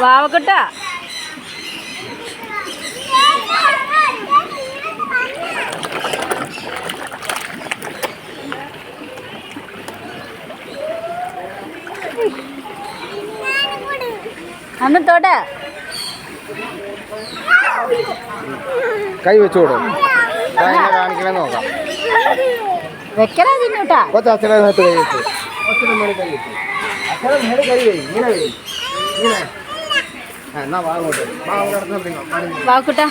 വാവക്കുട്ടാ അന്ന് തൊട കൈ വെച്ചോടോ കാണിക്കണേ നോക്കാം വെക്കണ തിന്നൂട്ടാ കൊച്ചച്ഛനകത്ത് കൈ വെച്ചു അച്ഛനും മേലെ കൈ വെച്ചു അച്ഛനും മേലെ കൈ വരും ഇങ്ങനെ വരും ഇങ്ങനെ എന്നാ വാങ്ങോട്ട് വാക്കുട്ടാ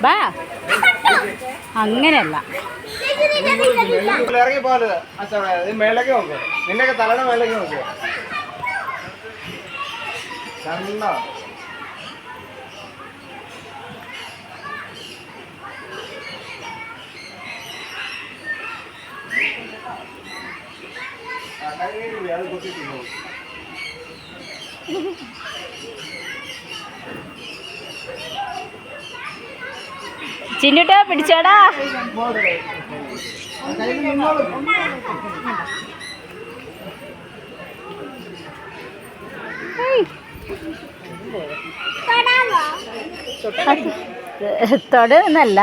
ബാ അങ്ങനെയല്ല ഇറങ്ങി പോകരുത് അച്ഛൻ മേലേക്ക് നോക്ക് നിന്റെയൊക്കെ തലയുടെ മേലേക്ക് നോക്ക് കണ്ടോ അത് കുത്തിട്ടുണ്ടോ ചിന്നുട്ടാ പിടിച്ചോടാ തൊടുന്നല്ല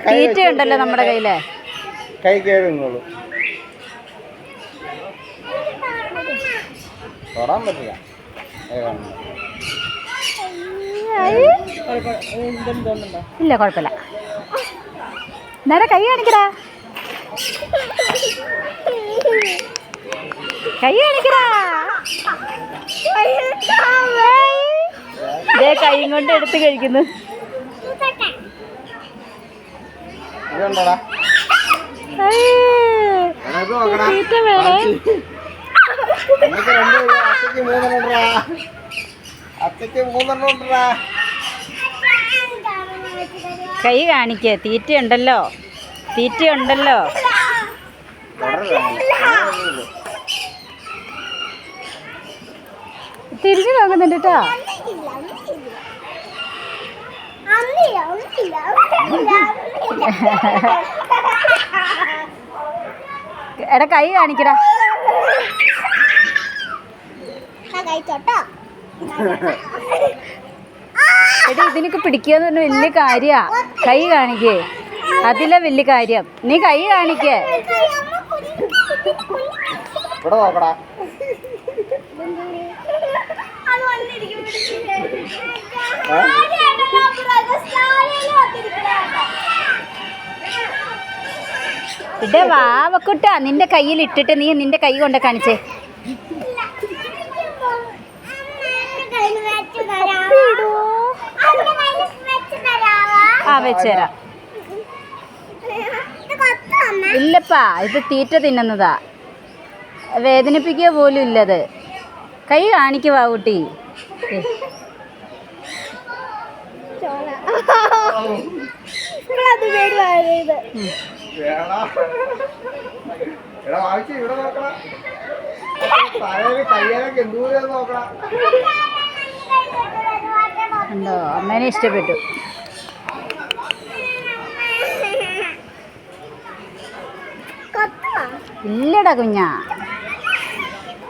തീറ്റ ഉണ്ടല്ലോ നമ്മുടെ കയ്യില് കൈ കേടുന്നോളൂ തൊടാൻ പറ്റില്ല ഇല്ല കുഴപ്പമില്ല നേരെ കൈ കാണിക്കടാ കൈ കാണിക്കടാ ഇതേ കൈയും കൊണ്ട് എടുത്ത് കഴിക്കുന്നു തീറ്റ വേണേ കൈ കാണിക്കേ തീറ്റ ഉണ്ടല്ലോ തിരിഞ്ഞു നോക്കുന്നുണ്ട് കേട്ടോ എടാ കൈ കാണിക്കടാ എടാ ഇതിനൊക്കെ പിടിക്കാന്ന് പറഞ്ഞ വലിയ കാര്യാ കൈ കാണിക്കേ അതിലെ വലിയ കാര്യം നീ കൈ കാണിക്കേ ഇടേ വാവക്കുട്ടാ നിന്റെ കയ്യിൽ ഇട്ടിട്ട് നീ നിന്റെ കൈ കൊണ്ട് കാണിച്ചേ ആ വെച്ചുതരാം ഇല്ലപ്പാ ഇത് തീറ്റ തിന്നുന്നതാ വേദനിപ്പിക്കുക പോലും ഇല്ലത് കൈ കാണിക്കുവാ കുട്ടി ഉണ്ടോ അമ്മേനെ ഇഷ്ടപ്പെട്ടു ഇല്ലടാ കുഞ്ഞാ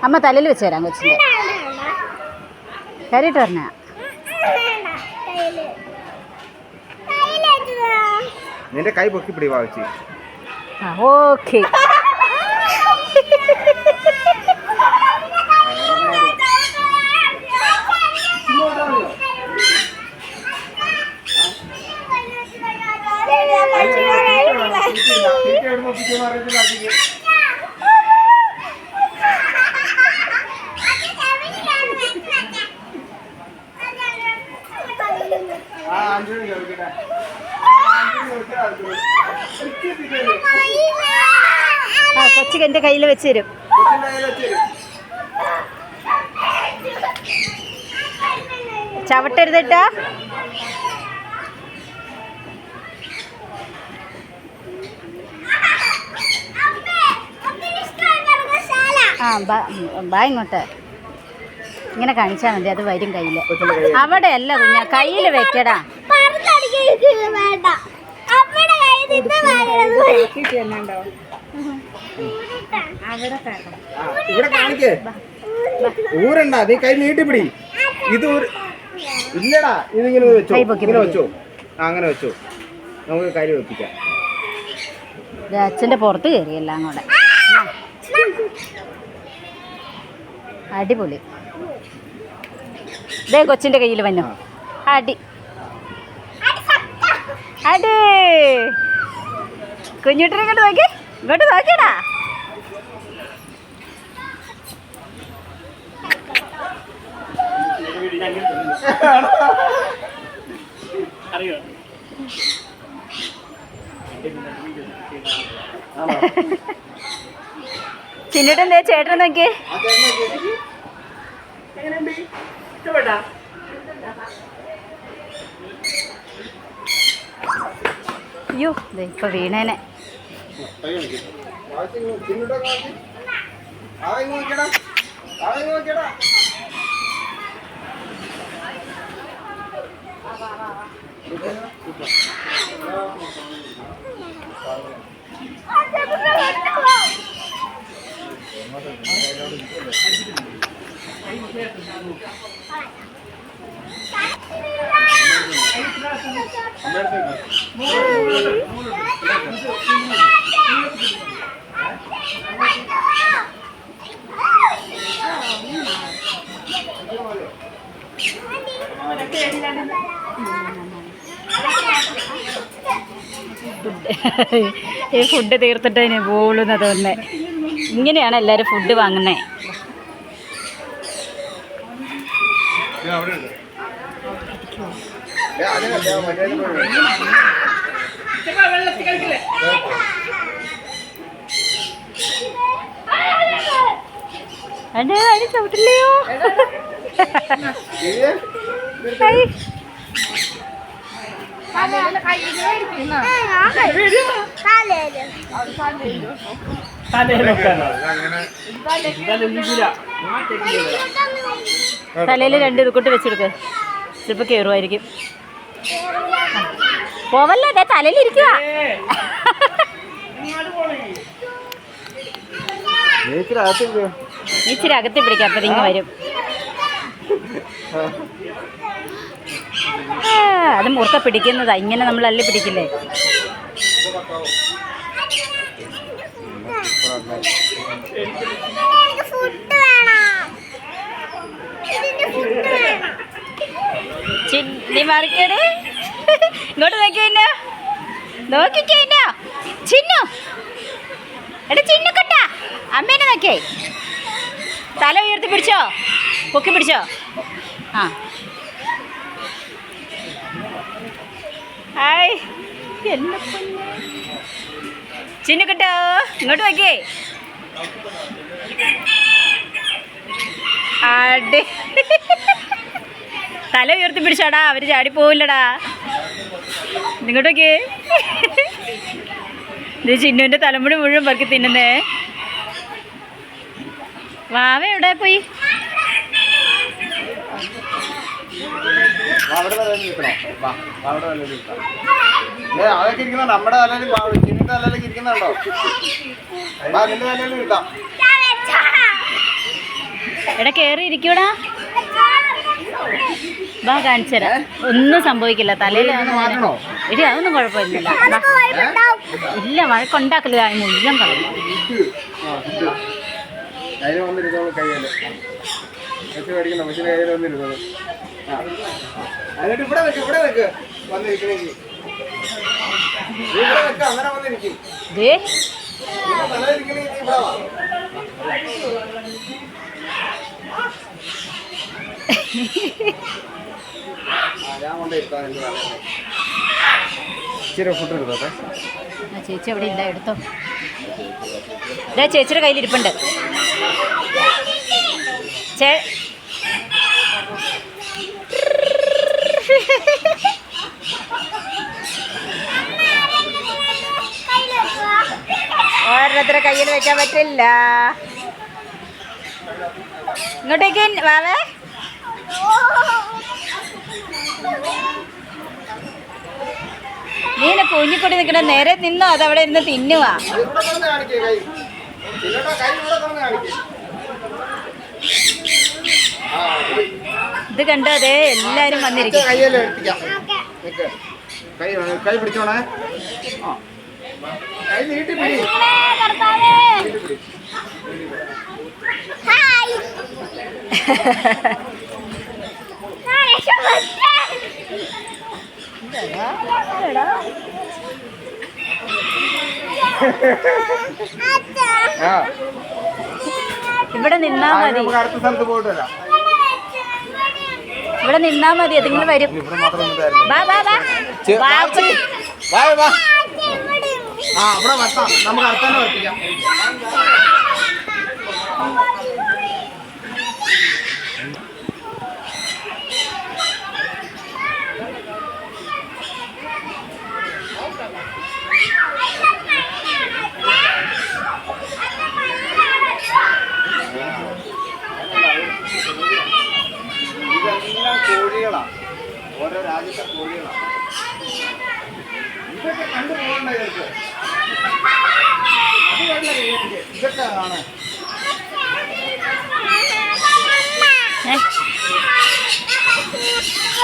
അമ്മ തലയിൽ വെച്ച് തരാം കൊച്ചിൻ്റെ കയറിയിട്ട് പറഞ്ഞ നിന്റെ കൈ പൊക്കിപ്പിടി വാങ്ങിച്ചു ഓക്കെ ആ കൊച്ചിക്ക് എൻ്റെ കയ്യിൽ വെച്ച് തരും ചവിട്ടരുതട്ടാ ആ ബാ ഇങ്ങോട്ട് ഇങ്ങനെ കാണിച്ചാൽ മതി അത് വരും കയ്യിൽ അവിടെ അല്ല കുഞ്ഞാ കയ്യിൽ വെക്കടാ ഇവിടെ കാണിക്കേ ഊരണ്ട നീ കൈ നീട്ടിപ്പിടി ഇത് ഇല്ലടാ, ഇതിങ്ങനെ വെച്ചോ, കൈ പൊക്കി ഇങ്ങനെ വെച്ചോ. അങ്ങനെ വെച്ചോ, നമുക്ക് കരി വെപ്പിക്കാം. അച്ഛൻ്റെ പുറത്ത് കയറി എല്ലാം കൂടെ. അടിപൊളി. ഇതേ കൊച്ചിൻ്റെ കയ്യിൽ വന്നു. അടി അടി. കുഞ്ഞുട്ടിനെ ഇങ്ങോട്ട് നോക്കി, ഇങ്ങോട്ട് നോക്കിയടാ. അറിയോ ചിന്നിട്ടെന്തേ ചേട്ടൻ നോക്കി. അയ്യോ ഇപ്പൊ വീണേനെ. ഈ ഫുഡ് തീർത്തിട്ട് അതിന് പോളുന്ന തോന്നുന്നത്. ഇങ്ങനെയാണ് എല്ലാവരും ഫുഡ് വാങ്ങുന്നത്. അതെ അടി ചവിട്ടില്ലയോ. തലയിൽ 2 ഇതുകൂട്ട് വെച്ചെടുക്ക്. ചിലപ്പോൾ കയറുമായിരിക്കും. പോവല്ലേ, അതെ തലയിലിരിക്കുക. ഇച്ചിരി അകത്തി പിടിക്കാം, അപ്പം ഇങ്ങ് വരും. അത് മുറുക്ക പിടിക്കുന്നതാ, ഇങ്ങനെ നമ്മൾ അല്ലി പിടിക്കില്ലേ. ചിന്നി മറിക്കട്. ഇങ്ങോട്ട് നോക്കിയ നോക്കിക്കഴിഞ്ഞ ചിന്നു. എടാ ചിന്നു കട്ട, അമ്മേനെ നോക്കിയേ. തല ഉയർത്തി പിടിച്ചോ, പൊക്കി പിടിച്ചോ. ആ ഹായ് എന്നെ ചിന്നു കിട്ടോ. ഇങ്ങോട്ട് നോക്കിയേ. അടി തല ഉയർത്തി പിടിച്ചാടാ, അവർ ചാടിപ്പോവില്ലടാ. ഇങ്ങോട്ട് നോക്കിയേ. ഇത് ചിന്നുവിൻ്റെ തലമുടി മുഴുവൻ പറക്കി തിന്നുന്നേ. വാവ എവിടെ പോയി? അതൊക്കെ ഇരിക്കുന്ന നമ്മുടെ തലയിൽ, ചിന്നിന്റെ തലയിലേക്ക് ഇരിക്കുന്നുണ്ടോ? നിന്റെ തലയിൽ കിട്ടാം. എടാ കയറി ഇരിക്കൂടാ. വാ കാണിച്ചു തരാം. ഒന്നും സംഭവിക്കില്ല. തലയിൽ ഇടി, അതൊന്നും കുഴപ്പമില്ല. ഇല്ല വഴക്കുണ്ടാക്കില്ല, മുഴുവൻ കളഞ്ഞു. അതിന് വന്നിരുന്നോളൂ, കയ്യല് വെച്ച് മേടിക്കണം. പക്ഷേ കയ്യിൽ വന്നിരുന്നോളൂ. എന്നിട്ട് ഇവിടെ വെക്ക്, ഇവിടെ വെക്ക്. വന്നിരിക്കണമെങ്കിൽ ഇവിടെ വെക്ക്, അങ്ങനെ വന്നിരിക്കും. തലയിരിക്കണമെങ്കിൽ ഇവിടെ വാ. ഞാൻ കൊണ്ടിരിക്കാം. ഇച്ചിരി ഫുഡ് എടുത്തോട്ടെ. ചേച്ചി അവിടെ ഇല്ല, എടുത്തോ. ഇതാ ചേച്ചിയുടെ കയ്യിലിരിപ്പുണ്ട്. ഓരോരുത്തരെ കയ്യിൽ വെക്കാൻ പറ്റില്ല. ഇങ്ങോട്ടേക്ക് വാവേ. നീനെ പൂഞ്ഞിക്കൊടി നിൽക്കണ, നേരെ നിന്നോ അതവിടെ ഇരുന്ന് തിന്നുവാ. ഇത് കണ്ടോ അതേ എല്ലാരും വന്നിരിക്കും. കയ്യല്ലേ എടുപ്പിക്കാം. നിക്ക്. കൈ പിടിച്ചോണേ. ആ കൈ നീട്ടി പിടി. നീട്ടി പിടി. ആ ഇവിടെ നിന്നാ മതി. നമുക്ക് അടുത്ത സ്ഥലത്ത് പോയിട്ട് വരാം. ഇവിടെ നിന്നാ മതി. നിങ്ങൾ വരും. ഇവിടെ മാത്രം ഒന്നും തരില്ല. വാ വാ വാ വാ. വാ വാ. ആ ഇവിടെ വട്ടാം. നമുക്ക് അടുത്തന്നെ വെട്ടിക്കാം. ഇതെല്ലാം കോഴികളാണ്. ഓരോ രാജ്യത്തെ കോഴികളാണ്. ഇതൊക്കെ കണ്ടു പോകണ്ട ഇവർക്ക്. അത് വെള്ള ഇതൊക്കെ ആണ്.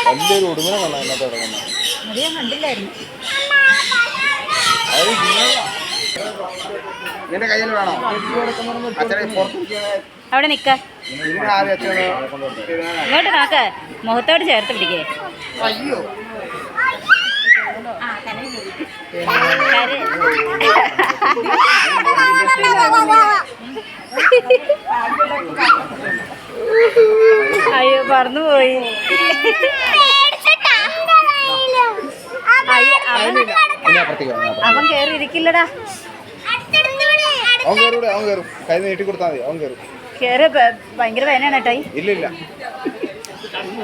വലിയൊരു ഉടുമനെ കണ്ട അതിനകത്ത് ഇറങ്ങുന്നത്. അത് ഞാൻ കണ്ടില്ലായിരുന്നു. അത് നിന്റെ കയ്യിൽ വേണോ? അച്ഛനെ പുറത്ത് അവിടെ നിക്ക. ഇതിന് ആദ്യം അച്ഛനെ ഇങ്ങോട്ട് നോക്ക. മുഖത്തോട് ചേർത്ത് പിടിക്കേ. അയ്യോ അയ്യോ പറന്നുപോയി. അവൻ കേറി ഇരിക്കില്ലടാ. അവൻ കയറൂടെ. അവൻ കയറും. കൈ നീട്ടി കൊടുത്താൽ മതി. അവൻ കയറും. കേറി ഭയങ്കര വേദനയാണ് കേട്ടോ. ഇല്ലില്ല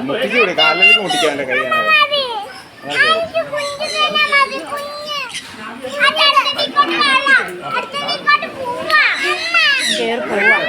മുട്ടിച്ചു വിടും. കാലിലേക്ക് മുട്ടിക്കാൻ എൻ്റെ കൈ. കേറി പോവാ.